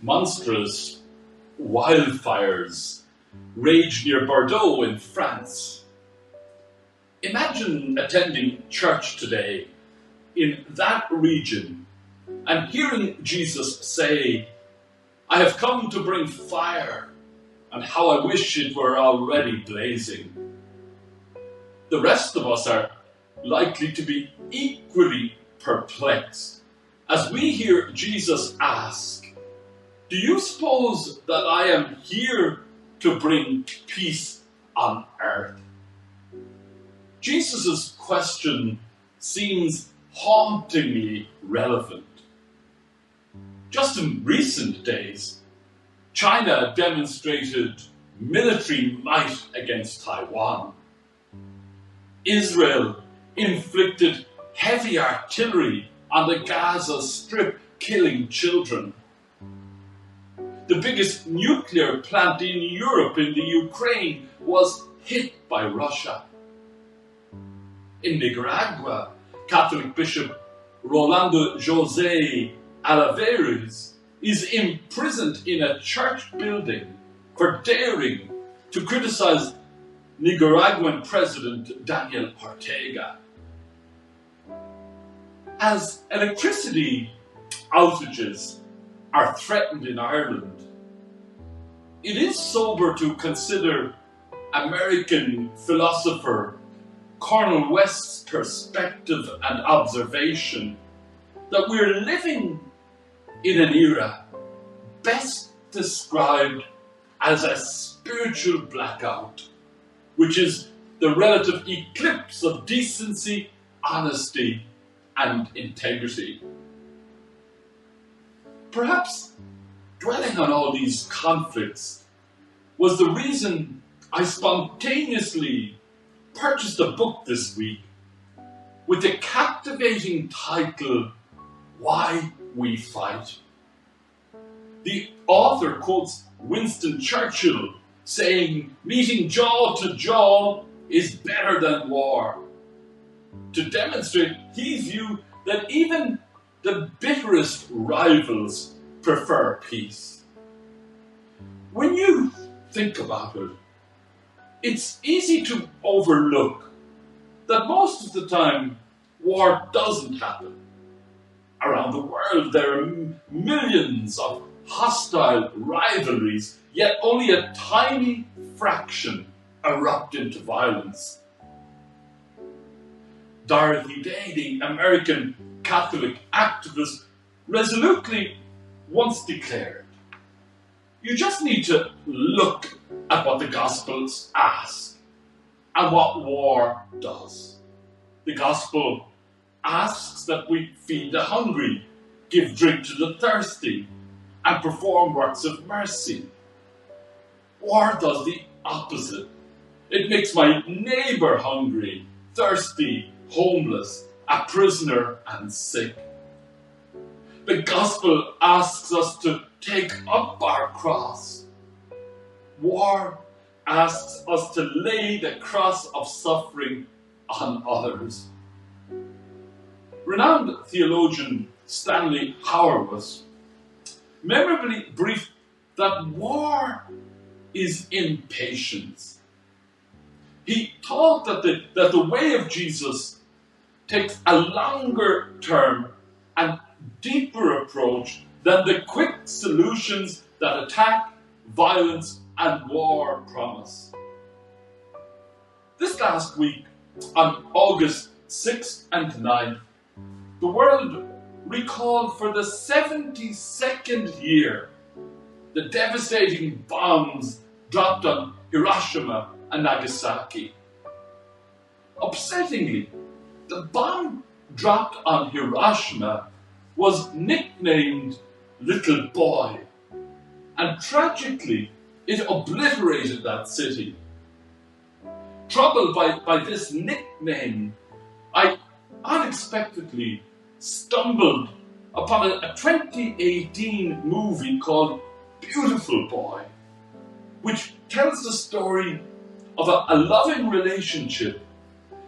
Monstrous wildfires rage near Bordeaux in France. Imagine attending church today in that region and hearing Jesus say, "I have come to bring fire, and how I wish it were already blazing." The rest of us are likely to be equally perplexed as we hear Jesus ask, "Do you suppose that I am here to bring peace on earth?" Jesus' question seems hauntingly relevant. Just in recent days, China demonstrated military might against Taiwan. Israel inflicted heavy artillery on the Gaza Strip, killing children. The biggest nuclear plant in Europe, in the Ukraine, was hit by Russia. In Nicaragua, Catholic Bishop Rolando José Alaveres is imprisoned in a church building for daring to criticize Nicaraguan President Daniel Ortega. As electricity outages are threatened in Ireland, it is sober to consider American philosopher Cornel West's perspective and observation that we're living in an era best described as a spiritual blackout, which is the relative eclipse of decency, honesty, and integrity. Perhaps dwelling on all these conflicts was the reason I spontaneously purchased a book this week with the captivating title, "Why We Fight." The author quotes Winston Churchill saying, "Meeting jaw to jaw is better than war," to demonstrate his view that even the bitterest rivals prefer peace. When you think about it, it's easy to overlook that most of the time war doesn't happen. Around the world there are millions of hostile rivalries, yet only a tiny fraction erupt into violence. Dorothy Day, the American Catholic activist, resolutely once declared, "You just need to look at what the Gospels ask and what war does." The Gospel asks that we feed the hungry, give drink to the thirsty, and perform works of mercy. War does the opposite. It makes my neighbor hungry, thirsty, homeless, a prisoner, and sick. The Gospel asks us to take up our cross. War asks us to lay the cross of suffering on others. Renowned theologian Stanley Hauerwas memorably briefed that war is impatience. He taught that the way of Jesus takes a longer term and deeper approach than the quick solutions that attack, violence, and war promise. This last week, on August 6th and 9th, the world recalled for the 72nd year the devastating bombs dropped on Hiroshima and Nagasaki. Upsettingly, the bomb dropped on Hiroshima was nicknamed Little Boy, and tragically, it obliterated that city. Troubled by this nickname, I unexpectedly stumbled upon a 2018 movie called Beautiful Boy, which tells the story of a loving relationship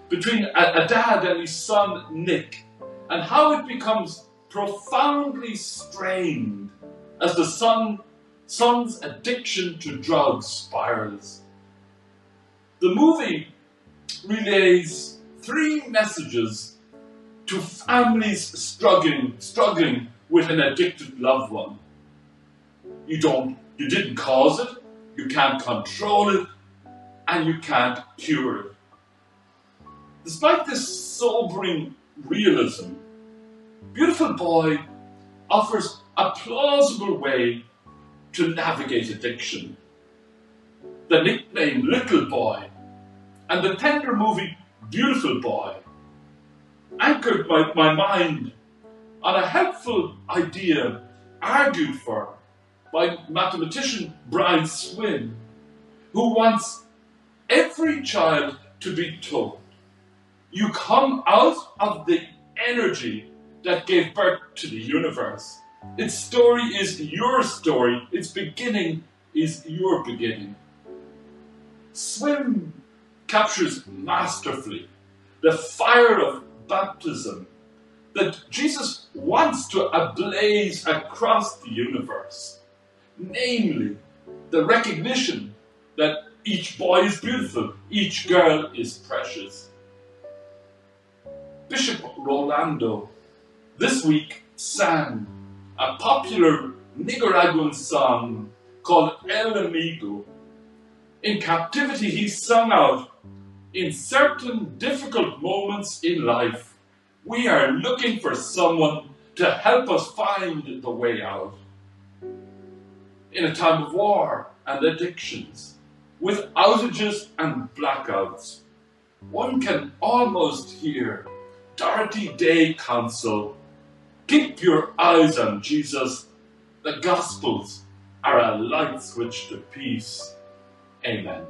between a dad and his son Nick, and how it becomes profoundly strained as the son's addiction to drugs spirals. The movie relays 3 messages to families struggling with an addicted loved one. You didn't cause it, you can't control it, and you can't cure it. Despite this sobering realism, Beautiful Boy offers a plausible way to navigate addiction. The nickname Little Boy and the tender movie Beautiful Boy anchored my mind on a helpful idea argued for by mathematician Brian Swin, who wants every child to be told, you come out of the energy that gave birth to the universe. Its story is your story. Its beginning is your beginning. Swim captures masterfully the fire of baptism that Jesus wants to ablaze across the universe. Namely, the recognition that each boy is beautiful, each girl is precious. Bishop Rolando this week sang a popular Nicaraguan song called El Amigo. In captivity, he sung out, in certain difficult moments in life, we are looking for someone to help us find the way out. In a time of war and addictions, with outages and blackouts, one can almost hear Dorothy Day counsel, keep your eyes on Jesus. The Gospels are a light switch to peace. Amen.